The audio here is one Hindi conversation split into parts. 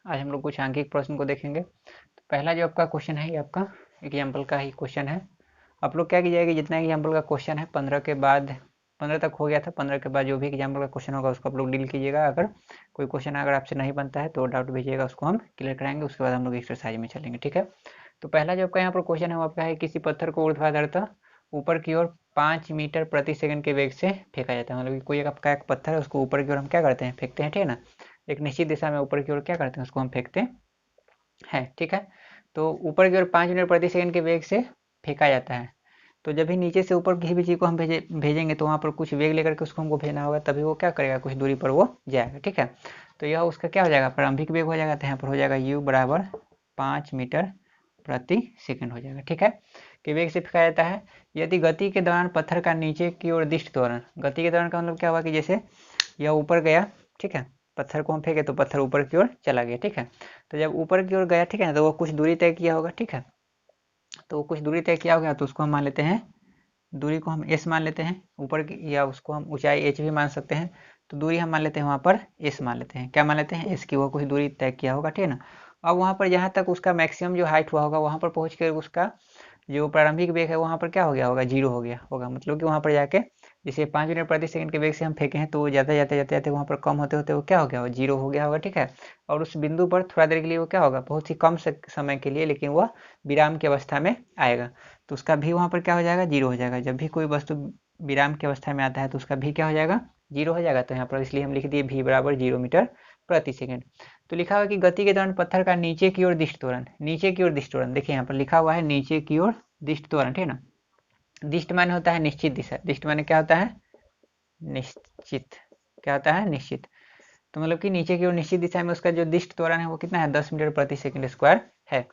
आज हम लोग कुछ आंकिक प्रश्न को देखेंगे। तो पहला जो आपका क्वेश्चन है ये आपका एग्जाम्पल का ही क्वेश्चन है। आप लोग क्या कीजिएगा कि जितना एग्जाम्पल का क्वेश्चन है 15 के बाद 15 तक हो गया था, 15 के बाद जो भी एग्जाम्पल का क्वेश्चन होगा उसको आप लोग डील कीजिएगा। अगर कोई क्वेश्चन अगर आपसे नहीं बनता है तो डाउट भेजिएगा, उसको हम क्लियर कराएंगे। उसके बाद हम लोग एक्सरसाइज में चलेंगे, ठीक है। तो पहला जो आपका यहाँ पर क्वेश्चन है वो आपका है किसी पत्थर को ऊर्ध्वाधरता ऊपर की ओर 5 मीटर प्रति सेकंड के वेग से फेंका जाता है। मतलब कि कोई आपका एक पत्थर है, उसको ऊपर की ओर हम क्या करते हैं, फेंकते हैं, ठीक है ना। एक निश्चित दिशा में ऊपर की ओर क्या करते हैं, उसको हम फेंकते हैं, ठीक है। तो ऊपर की ओर 5 मीटर प्रति सेकंड के वेग से फेंका जाता है। तो जब भी नीचे से ऊपर किसी भी चीज़ को हम भेजेंगे तो वहाँ पर कुछ वेग लेकर के उसको हमको भेजना होगा, तभी वो क्या करेगा, कुछ दूरी पर वो जाएगा, ठीक है। तो यह उसका क्या हो जाएगा, प्रारंभिक वेग हो जाएगा। तो यहाँ पर हो जाएगा u बराबर 5 मीटर प्रति सेकंड हो जाएगा, ठीक है। कि वेग से फेंका जाता है। यदि गति के दौरान पत्थर का नीचे की ओर दिष्ट त्वरण, गति के दौरान का मतलब क्या हुआ कि जैसे यह ऊपर गया, ठीक है, पत्थर को हम फेंके तो पत्थर ऊपर की ओर चला गया, ठीक है। तो जब ऊपर की ओर गया, ठीक है ना, तो वो कुछ दूरी तय किया होगा, ठीक है। तो कुछ दूरी तय किया होगा तो उसको हम मान लेते हैं, दूरी को हम s मान लेते हैं ऊपर की, या उसको हम ऊंचाई h भी मान सकते हैं। तो दूरी हम मान लेते हैं वहाँ पर s मान लेते हैं, क्या मान लेते हैं, s की। वो कुछ दूरी तय किया होगा, ठीक है ना। अब वहाँ पर जहाँ तक उसका मैक्सिमम जो हाइट हुआ होगा वहाँ पर पहुँच कर उसका जो प्रारंभिक वेग है वहाँ पर क्या हो गया होगा, जीरो हो गया होगा। मतलब कि वहाँ पर जाके जैसे 5 मीटर प्रति सेकंड के वेग से हम फेंके हैं तो जाते जाते जाते जाते वहाँ पर कम होते होते वो क्या हो गया होगा, जीरो हो गया होगा, ठीक है। और उस बिंदु पर थोड़ा देर के लिए वो क्या होगा, बहुत ही कम समय के लिए, लेकिन वह विराम की अवस्था में आएगा। तो उसका भी वहाँ पर क्या हो जाएगा, जीरो हो जाएगा। जब भी कोई वस्तु विराम की अवस्था में आता है तो उसका भी क्या हो जाएगा, जीरो हो जाएगा। तो यहाँ पर इसलिए हम लिख दिए v बराबर 0 मीटर प्रति सेकंड। तो लिखा हुआ कि गति के दौरान पत्थर का नीचे की ओर दिष्ट त्वरण, नीचे की ओर दिष्ट त्वरण, देखिए यहाँ पर लिखा हुआ है नीचे की ओर दिष्ट त्वरण, ठीक है ना। दिष्ट माने होता है निश्चित दिशा, दिष्ट माने क्या होता है, निश्चित, क्या होता है, निश्चित। तो मतलब कि नीचे की ओर निश्चित दिशा में उसका जो दिष्ट त्वरण है वो कितना है, 10 मीटर प्रति सेकंड स्क्वायर है।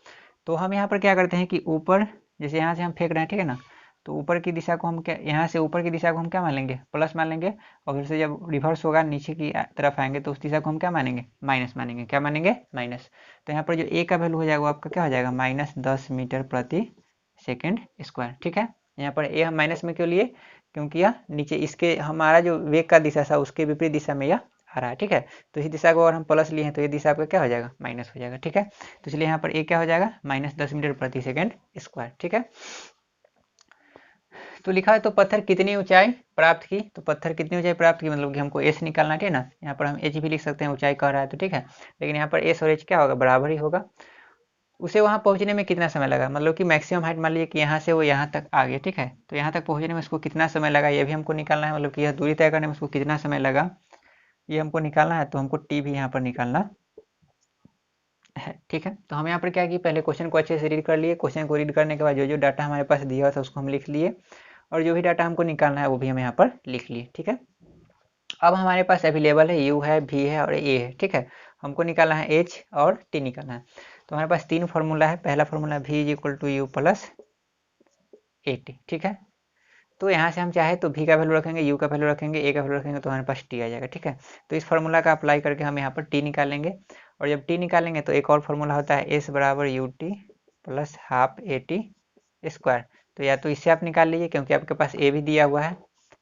तो हम यहाँ पर क्या करते हैं कि ऊपर जैसे यहाँ से हम फेंक रहे हैं, ठीक है ना, तो ऊपर की दिशा को हम क्या, यहाँ से ऊपर की दिशा को हम क्या मान लेंगे, प्लस मान लेंगे। और फिर से जब रिवर्स होगा नीचे की तरफ आएंगे तो उस दिशा को हम क्या मानेंगे, माइनस मानेंगे। क्या मानेंगे, माइनस। तो यहाँ पर जो ए का वैल्यू हो जाएगा वो आपका क्या हो जाएगा, -10 मीटर प्रति सेकेंड स्क्वायर, ठीक है। यहाँ पर ए हम माइनस में क्यों लिए, क्योंकि यह नीचे इसके हमारा जो वेग का दिशा था उसके विपरीत दिशा में यह आ रहा है, ठीक है। तो इस दिशा को अगर हम प्लस लिए हैं तो ये दिशा आपका क्या हो जाएगा, माइनस हो जाएगा, ठीक है। तो इसलिए यहाँ पर ए क्या हो जाएगा, -10 मीटर प्रति सेकंड स्क्वायर, ठीक है। तो लिखा है तो पत्थर कितनी ऊंचाई प्राप्त की, तो पत्थर कितनी ऊंचाई प्राप्त की मतलब कि हमको एस निकालना है, ठीक है ना। यहाँ पर हम एच भी लिख सकते हैं, ऊंचाई कह रहा है तो, ठीक है। लेकिन यहाँ पर एस और एच क्या होगा, बराबर ही होगा। उसे वहां पहुंचने में कितना समय लगा, मतलब कि मैक्सिमम हाइट मान लीजिए कि यहाँ से वो यहाँ तक आ गया, ठीक है। तो यहाँ तक पहुंचने में उसको कितना समय लगा ये भी हमको निकालना है। मतलब कि यह दूरी तय करने में उसको कितना समय लगा ये हमको निकालना है। तो हमको टी भी यहाँ पर निकालना है, ठीक है। तो हम यहाँ पर क्या किए, पहले क्वेश्चन को अच्छे से रीड कर लिए। क्वेश्चन को रीड करने के बाद जो जो डाटा हमारे पास दिया हुआ था उसको हम लिख लिए, और जो भी डाटा हमको निकालना है वो भी हम यहाँ पर लिख लिए, ठीक है। अब हमारे पास अवेलेबल है u है, v है और a है, ठीक है। हमको निकालना है h और t निकालना है। तो हमारे पास तीन फार्मूला है। पहला formula v = u plus A T, ठीक है। तो यहाँ से हम चाहे तो v का वैल्यू रखेंगे, u का वैल्यू रखेंगे, a का वैल्यू रखेंगे तो हमारे पास t आ जाएगा, ठीक है। तो इस फार्मूला का अप्लाई करके हम यहाँ पर t निकालेंगे। और जब t निकालेंगे तो एक और फार्मूला होता है s बराबर ut plus half A T square. तो या तो इससे आप निकाल लीजिए क्योंकि आपके पास a भी दिया हुआ है,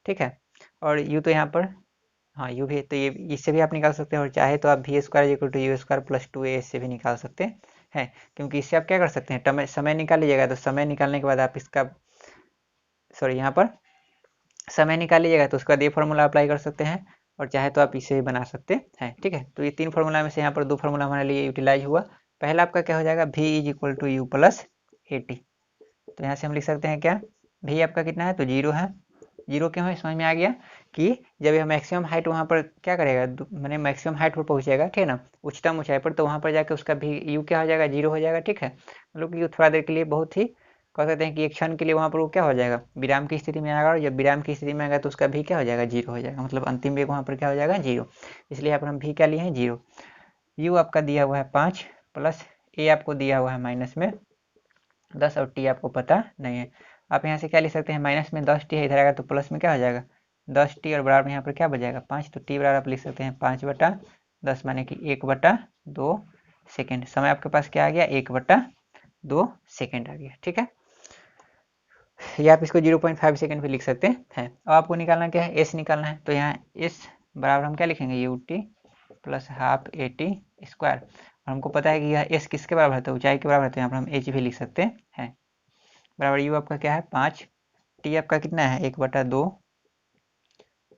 ठीक है। और u तो यहाँ पर, हाँ यू भी, तो ये इससे भी आप निकाल सकते हैं। और चाहे तो आप v square equal to u square plus 2a इससे भी निकाल सकते हैं, क्योंकि इससे आप क्या कर सकते हैं, समय निकाल लीजिएगा। तो समय निकालने के बाद आप इसका, सॉरी, यहाँ पर समय निकाल लीजिएगा तो उसके बाद ये फार्मूला अप्लाई कर सकते हैं। और चाहे तो आप इसे भी बना सकते हैं, ठीक है। तो ये तीन फार्मूला में से यहाँ पर दो फार्मूला हमारे लिए यूटिलाइज हुआ। पहला आपका क्या हो जाएगा, v = u plus A T. तो यहाँ से हम लिख सकते हैं क्या, v आपका कितना है, तो जीरो है। जीरो क्यों है, समझ में आ गया कि जब यह मैक्सिमम हाइट वहाँ पर क्या करेगा, मैंने मैक्सिमम हाइट पर पहुँचेगा, ठीक है ना, उच्चतम ऊंचाई पर, तो वहाँ पर जाकर उसका भी यू क्या हो जाएगा, जीरो हो जाएगा, ठीक है। मतलब कि थोड़ा देर के लिए, बहुत ही कह सकते हैं कि एक क्षण के लिए वहाँ पर वो क्या हो जाएगा, विराम की स्थिति में आएगा। और जब विराम की स्थिति में आएगा तो उसका भी क्या हो जाएगा, जीरो हो जाएगा। मतलब अंतिम वेग वहाँ पर क्या हो जाएगा, जीरो। इसलिए यहाँ पर हम भी क्या लिए हैं, जीरो। यू आपका दिया हुआ है 5 प्लस ए आपको दिया हुआ है -10 और टी आपको पता नहीं है। आप यहाँ से क्या लिख सकते हैं, माइनस में 10t है, इधर आएगा तो प्लस में क्या हो जाएगा 10t, और बराबर में यहाँ पर क्या बचेगा 5। तो t बराबर आप लिख सकते हैं 5/10 माने कि 1/2 सेकेंड। समय आपके पास क्या आ गया, 1/2 सेकेंड आ गया, ठीक है। या आप इसको 0.5 सेकेंड भी लिख सकते हैं। अब आपको निकालना क्या है, s निकालना है। तो यहाँ s बराबर हम क्या लिखेंगे, ut plus half A T square. हमको पता है कि यह एस किसके बराबर है, तो ऊंचाई के बराबर है, तो यहाँ पर हम एच भी लिख सकते हैं। बराबर यू आपका क्या है 5, टी आपका कितना है 1/2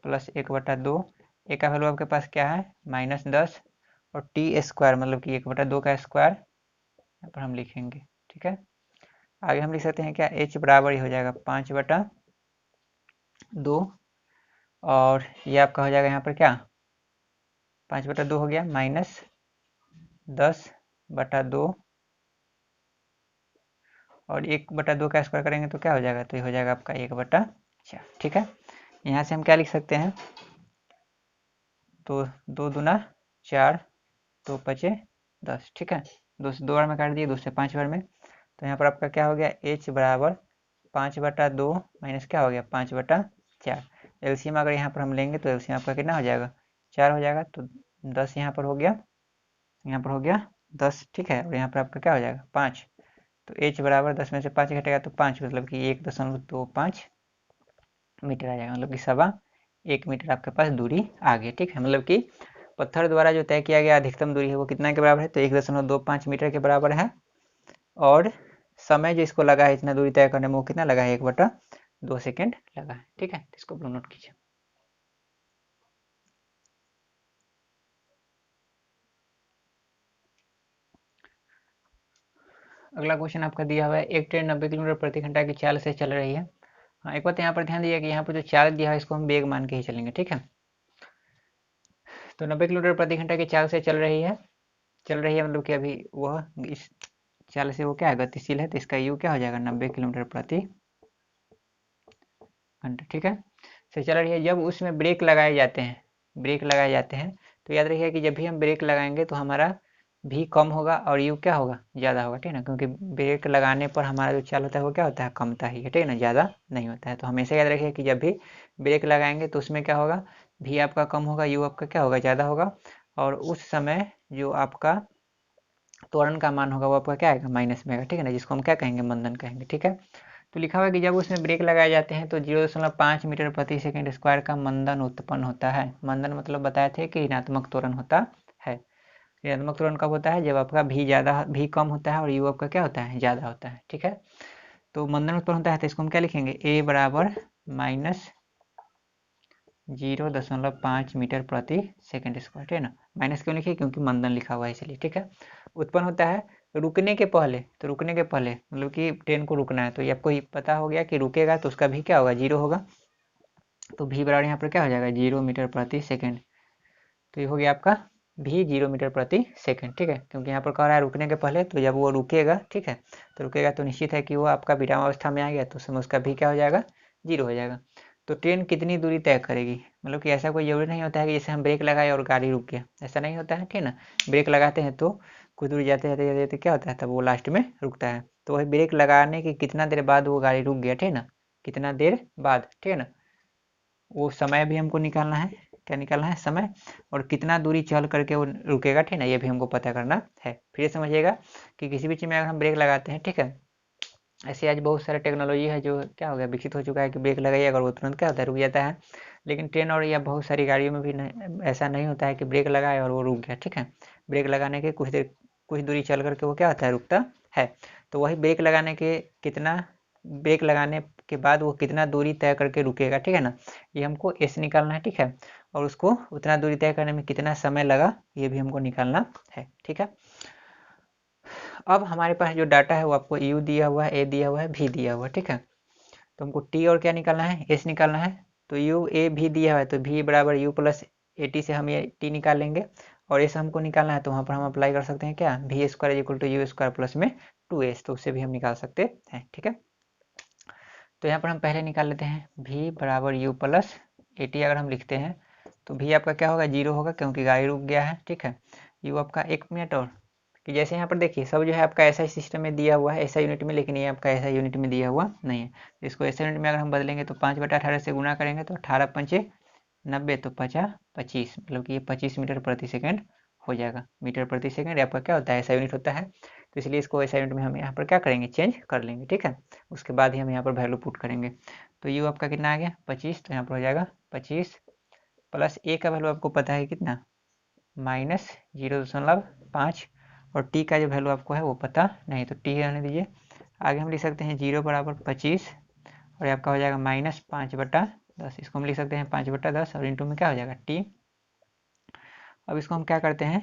प्लस 1/2, ए का वैल्यू आपके पास क्या है -10, और टी स्क्वायर मतलब कि 1/2 का स्क्वायर यहाँ पर हम लिखेंगे। ठीक है, आगे हम लिख सकते हैं क्या, एच बराबर ही हो जाएगा 5/2, और ये आपका हो जाएगा यहाँ पर क्या 5/2 हो गया -10/2, और 1/2 का स्क्वायर करेंगे तो क्या हो जाएगा, तो ये हो जाएगा आपका 1/4। ठीक है, यहाँ से हम क्या लिख सकते हैं, तो 2 दूना 4, 2 पचे 10। ठीक है, 2 से 2 बार में काट दिए, 2 से 5 बार में, तो यहाँ पर आपका क्या हो गया h बराबर 5/2 माइनस क्या हो गया 5/4। एलसीएम अगर यहाँ पर हम लेंगे तो एलसीएम आपका कितना हो जाएगा 4 हो जाएगा, तो 10 यहाँ पर हो गया, यहाँ पर हो गया 10। ठीक है, और यहाँ पर आपका क्या हो जाएगा 5, तो h बराबर 10 में से 5 घटेगा तो 5, मतलब कि 1.25 मीटर आ जाएगा, मतलब कि 1.25 मीटर आपके पास दूरी आ गई। ठीक है, मतलब कि पत्थर द्वारा जो तय किया गया अधिकतम दूरी है वो कितना के बराबर है, तो 1.25 मीटर के बराबर है, और समय जो इसको लगा है इतना दूरी तय करने में वो कितना लगा है 1/2 सेकेंड लगा है। ठीक है, इसको अपना नोट कीजिए। अगला क्वेश्चन आपका दिया हुआ है, एक ट्रेन 90 किलोमीटर प्रति घंटा की चाल से चल रही है। हाँ, एक बात यहाँ पर ध्यान दिया कि यहाँ पर जो चाल दिया है इसको हम वेग मान के ही चलेंगे। ठीक है, तो 90 किलोमीटर प्रति घंटा की चाल से चल रही है, मतलब कि अभी वह इस चाल से वो क्या है गतिशील है, तो इसका यू क्या हो जाएगा 90 किलोमीटर प्रति घंटा। ठीक है, से चल रही है। जब उसमें ब्रेक लगाए जाते हैं, तो याद रखिए कि जब भी हम ब्रेक लगाएंगे तो हमारा भी कम होगा और यू क्या होगा ज़्यादा होगा। ठीक है ना, क्योंकि ब्रेक लगाने पर हमारा जो चाल होता है वो क्या होता है कमता ही है। ठीक है ना, ज़्यादा नहीं होता है। तो हमेशा याद रखिए कि जब भी ब्रेक लगाएंगे तो उसमें क्या होगा, भी आपका कम होगा, यू आपका क्या होगा ज़्यादा होगा, और उस समय जो आपका त्वरण का मान होगा वो आपका क्या आएगा माइनस में आएगा। ठीक है ना, जिसको हम क्या कहेंगे मंदन कहेंगे। ठीक है, तो लिखा हुआ है कि जब उसमें ब्रेक लगाए जाते हैं तो 0.5 मीटर प्रति सेकंड स्क्वायर का मंदन उत्पन्न होता है। मंदन मतलब बताए थे कि ऋणात्मक त्वरण होता है। ऋणात्मक त्वरण कब होता है, जब आपका भी कम होता है और यू आपका क्या होता है ज़्यादा होता है। ठीक है, तो मंदन उत्पन्न होता है तो इसको हम क्या लिखेंगे, ए बराबर -0.5 मीटर प्रति सेकंड स्क्वायर। ठीक है ना, माइनस क्यों लिखे, क्योंकि मंदन लिखा हुआ है इसलिए। ठीक है, उत्पन्न होता है रुकने के पहले, तो रुकने के पहले मतलब कि ट्रेन को रुकना है, तो ये आपको पता हो गया कि रुकेगा तो उसका भी क्या होगा 0 होगा, तो भी बराबर यहाँ पर क्या हो जाएगा 0 मीटर प्रति सेकंड। तो ये हो गया आपका भी 0 मीटर प्रति सेकंड। ठीक है, क्योंकि यहाँ पर कह रहा है रुकने के पहले, तो जब वो रुकेगा, ठीक है, तो रुकेगा तो निश्चित है कि वो आपका विराम अवस्था में आ गया, तो उसमें उसका भी क्या हो जाएगा 0 हो जाएगा। तो ट्रेन कितनी दूरी तय करेगी, मतलब कि ऐसा कोई जरूरी नहीं होता है कि जैसे हम ब्रेक लगाए और गाड़ी रुक गया, ऐसा नहीं होता है। ठीक है ना, ब्रेक लगाते हैं तो कुछ दूरी जाते जाते जाते जाते क्या होता है, तब वो लास्ट में रुकता है। तो वही ब्रेक लगाने के कितना देर बाद वो गाड़ी रुक गया, ठीक है ना, कितना देर बाद। ठीक है ना, वो समय भी हमको निकालना है, क्या निकालना है समय, और कितना दूरी चल करके वो रुकेगा। ठीक है ना, ये भी हमको पता करना है। फिर समझिएगा कि किसी भी चीज़ में अगर हम ब्रेक लगाते हैं, ठीक है, ऐसे आज बहुत सारे टेक्नोलॉजी है जो क्या हो गया विकसित हो चुका है कि ब्रेक लगाइए अगर वो तुरंत क्या होता है रुक जाता है। लेकिन ट्रेन और या बहुत सारी गाड़ियों में भी ऐसा नहीं होता है कि ब्रेक लगाए और वो रुक गया। ठीक है, ब्रेक लगाने के कुछ दूरी चल करके वो क्या होता है रुकता है। तो वही ब्रेक लगाने के ब्रेक लगाने के बाद वो कितना दूरी तय करके रुकेगा। ठीक है ना, ये हमको एस निकालना है। ठीक है, और उसको उतना दूरी तय करने में कितना समय लगा ये भी हमको निकालना है। ठीक है, अब हमारे पास जो डाटा है वो आपको यू दिया हुआ है, ए दिया हुआ है, भी दिया हुआ है। ठीक है, तो हमको टी और क्या निकालना है एस निकालना है। तो यू ए भी दिया हुआ है तो भी बराबर यू प्लस ए टी से हम ये टी निकाल लेंगे, और एस हमको निकालना है तो वहाँ पर हम अप्लाई कर सकते हैं क्या भी square equal to u square plus में 2s, तो उससे भी हम निकाल सकते हैं। ठीक है, तो यहाँ पर हम पहले निकाल लेते हैं भी बराबर यू प्लस ए टी। अगर हम लिखते हैं तो भी आपका क्या होगा 0 होगा क्योंकि गाड़ी रुक गया है। ठीक है, यू आपका 1 मिनट, और कि जैसे यहाँ पर देखिए सब जो है आपका ऐसा सिस्टम में दिया हुआ है ऐसा यूनिट में, लेकिन ये आपका ऐसा यूनिट में दिया हुआ नहीं है। इसको ऐसा यूनिट में अगर हम बदलेंगे तो 5/18 से गुना करेंगे तो 18×5 = 90, तो 50×25 मतलब कि ये 25 मीटर प्रति सेकंड हो जाएगा। मीटर प्रति सेकंड आपका क्या होता है ऐसा यूनिट होता है, तो इसलिए इसको ऐसा यूनिट में हम यहाँ पर क्या करेंगे चेंज कर लेंगे। ठीक है, उसके बाद ही हम यहाँ पर वैल्यू पुट करेंगे। तो यू आपका कितना आ गया 25, तो यहाँ पर हो जाएगा 25 प्लस ए का वैल्यू आपको पता है कितना -0.5, और टी का जो वैल्यू आपको है वो पता नहीं, तो टी रहने दीजिए। आगे हम लिख सकते हैं 0 बराबर 25 और ये आपका हो जाएगा -5/10। इसको हम लिख सकते हैं 5/10 और इंटू में क्या हो जाएगा टी। अब इसको हम क्या करते हैं,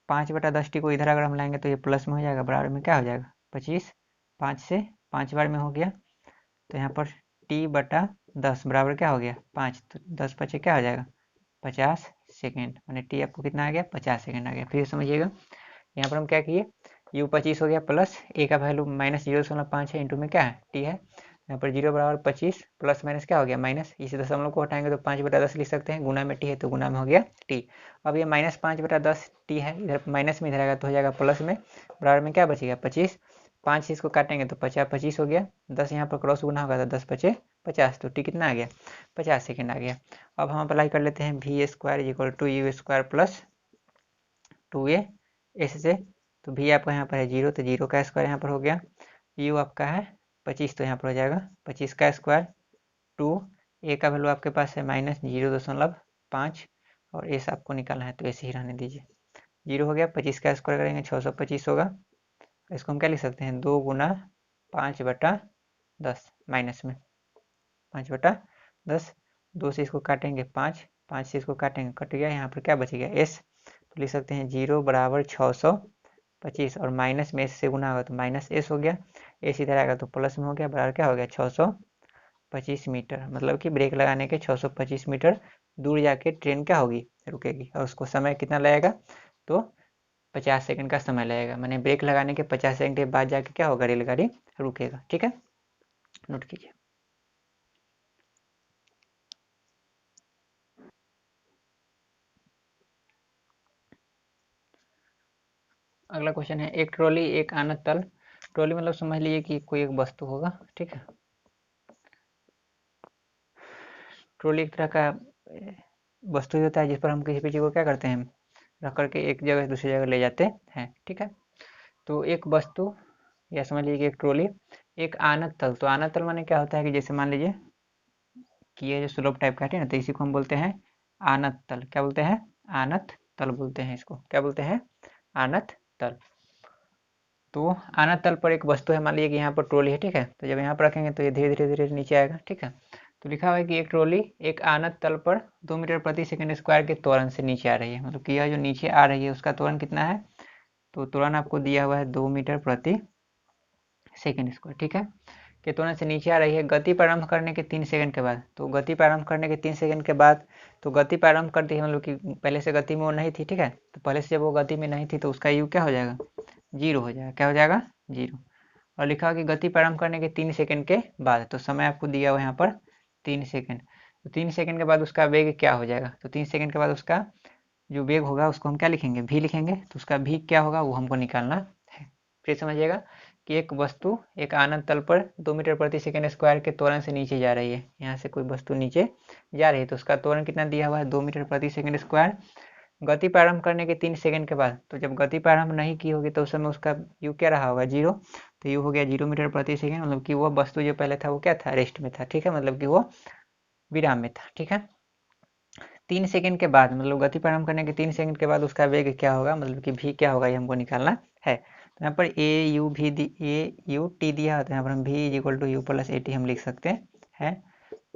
5/10 टी को इधर अगर हम लाएंगे तो ये प्लस में हो जाएगा, बराबर में क्या हो जाएगा 25। 5 से 5 बार में हो गया, तो यहाँ पर t/10 बराबर क्या हो गया 5, तो 10 बचे क्या हो जाएगा 50 सेकेंड, मैंने टी आपको कितना आ गया 50 सेकेंड आ गया। फिर समझिएगा यहाँ पर हम क्या किए, u 25 हो गया प्लस a का वैल्यू -0.5 है, इंटू में क्या है t है, यहाँ पर 0 बराबर 25 प्लस माइनस क्या हो गया माइनस, इसी दशमलव को हटाएंगे तो 5/10 लिख सकते हैं, गुना में t है तो गुना में हो गया t। अब ये -5/10 t है, इधर माइनस में इधर आएगा तो हो जाएगा प्लस में, बराबर में क्या बचेगा 25। 5 से इसको काटेंगे तो 50 हो गया, 10 यहाँ पर क्रॉस गुना होगा तो 10 बचे 50, तो टी कितना आ गया 50 सेकेंड आ गया। अब हम अप्लाई कर लेते हैं v² = u² + 2a ऐसे, तो v आपका यहाँ पर है 0 तो 0 का स्क्वायर यहाँ पर हो गया, u आपका है 25 तो यहाँ पर हो जाएगा 25 का स्क्वायर 2, a का वैल्यू आपके पास है -0.5 और s आपको निकालना है तो ऐसे ही रहने दीजिए। 0 हो गया, 25 का स्क्वायर करेंगे 625 होगा, इसको हम क्या लिख सकते हैं 2 गुना 5/10 माइनस में 5/10, 2 से इसको काटेंगे 5, 5 से इसको काटेंगे कट गया, यहाँ पर क्या बच गया s, तो लिख सकते हैं 0 बराबर 625 और माइनस में s से गुना होगा तो माइनस s हो गया, s इधर आएगा तो प्लस में हो गया, बराबर क्या हो गया 625 मीटर, मतलब कि ब्रेक लगाने के 625 मीटर दूर जाके ट्रेन क्या होगी रुकेगी, और उसको समय कितना लगेगा तो 50 सेकंड का समय लगेगा, मैंने ब्रेक लगाने के 50 सेकंड के बाद जाके क्या होगा रेलगाड़ी रुकेगा। ठीक है, नोट कीजिए। अगला क्वेश्चन है, एक ट्रॉली एक आनत तल, ट्रॉली मतलब समझ लीजिए कि कोई एक वस्तु होगा, ठीक है। ट्रॉली एक तरह का वस्तु होता है जिस पर हम किसी भी चीज़ को क्या करते हैं रख करके एक जगह से दूसरी जगह ले जाते हैं, ठीक है। तो एक वस्तु या समझ लीजिए कि एक ट्रॉली एक आनत तल, तो आनत तल माने क्या होता है कि जैसे मान लीजिए कि ये जो स्लोप टाइप का है ना, तो इसी को हम बोलते हैं आनत तल। क्या बोलते हैं आनत तल बोलते हैं इसको, क्या बोलते हैं आनत तल। तो आनत तल पर एक वस्तु है, मान लीजिए कि यहाँ पर ट्रॉली है, ठीक है, तो जब यहाँ पर रखेंगे तो ये धीरे धीरे धीरे नीचे आएगा, ठीक है। तो लिखा हुआ है कि एक ट्रॉली एक आनत तल पर 2 मीटर प्रति सेकंड स्क्वायर के त्वरण से नीचे आ रही है, मतलब कि यह जो नीचे आ रही है उसका त्वरण कितना है, तो त्वरण आपको दिया हुआ है 2 मीटर प्रति सेकंड स्क्वायर, ठीक है, के त्वरण से नीचे आ रही है गति प्रारंभ करने के 3 सेकंड के बाद। तो गति प्रारंभ करने के 3 सेकंड के बाद, तो गति प्रारंभ कर दी है, मतलब कि पहले से गति में वो नहीं थी, ठीक है, तो पहले से जब वो गति में नहीं थी तो उसका यू क्या हो जाएगा 0 हो जाएगा, क्या हो जाएगा 0। और लिखा कि गति प्रारंभ करने के 3 सेकंड के बाद, तो समय आपको दिया हुआ है यहाँ पर 3 सेकंड, तो 3 सेकंड के बाद उसका वेग क्या हो जाएगा, तो 3 सेकंड के बाद उसका जो वेग होगा उसको हम क्या लिखेंगे v लिखेंगे, तो उसका v क्या होगा वो हमको निकालना है। फिर समझिएगा कि एक वस्तु एक आनत तल पर 2 मीटर प्रति सेकंड स्क्वायर के त्वरण से नीचे जा रही है, यहाँ से कोई वस्तु नीचे जा रही है तो उसका त्वरण कितना दिया हुआ है 2 मीटर प्रति सेकंड स्क्वायर, गति प्रारंभ करने के 3 सेकंड के बाद। तो जब गति प्रारंभ नहीं की होगी तो उस समय उसका यू क्या रहा होगा 0, तो यू हो गया 0 मीटर प्रति सेकंड, मतलब कि वो वस्तु जो पहले था वो क्या था रेस्ट में था, ठीक है, मतलब कि वो विराम में था, ठीक है। 3 सेकंड के बाद, मतलब गति प्रारंभ करने के 3 सेकंड के बाद उसका वेग क्या होगा, मतलब कि v क्या होगा ये हमको निकालना है। तो यहाँ पर ए यू टी दिया होता है, यहाँ पर हम v = u + at हम लिख सकते हैं।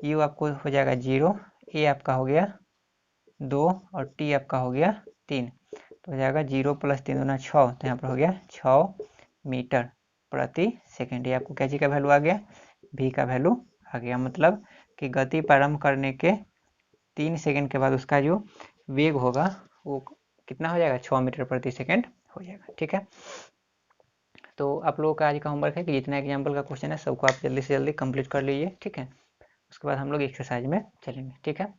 u आपको हो जाएगा 0, a आपका हो गया 2 और t आपका हो गया 3, तो हो जाएगा 0 + 3 × 6, तो यहाँ पर हो गया 6 मीटर प्रति सेकंड। ये आपको क्या चीज़ का वैल्यू आ गया v का वैल्यू आ गया, मतलब कि गति प्रारंभ करने के 3 सेकंड के बाद उसका जो वेग होगा वो कितना हो जाएगा 6 मीटर प्रति सेकंड हो जाएगा, ठीक है। तो आप लोगों का आज का होमवर्क है कि जितना एग्जाम्पल का क्वेश्चन है सबको आप जल्दी से जल्दी कंप्लीट कर लीजिए, ठीक है। उसके बाद हम लोग एक्सरसाइज में चलेंगे, ठीक है।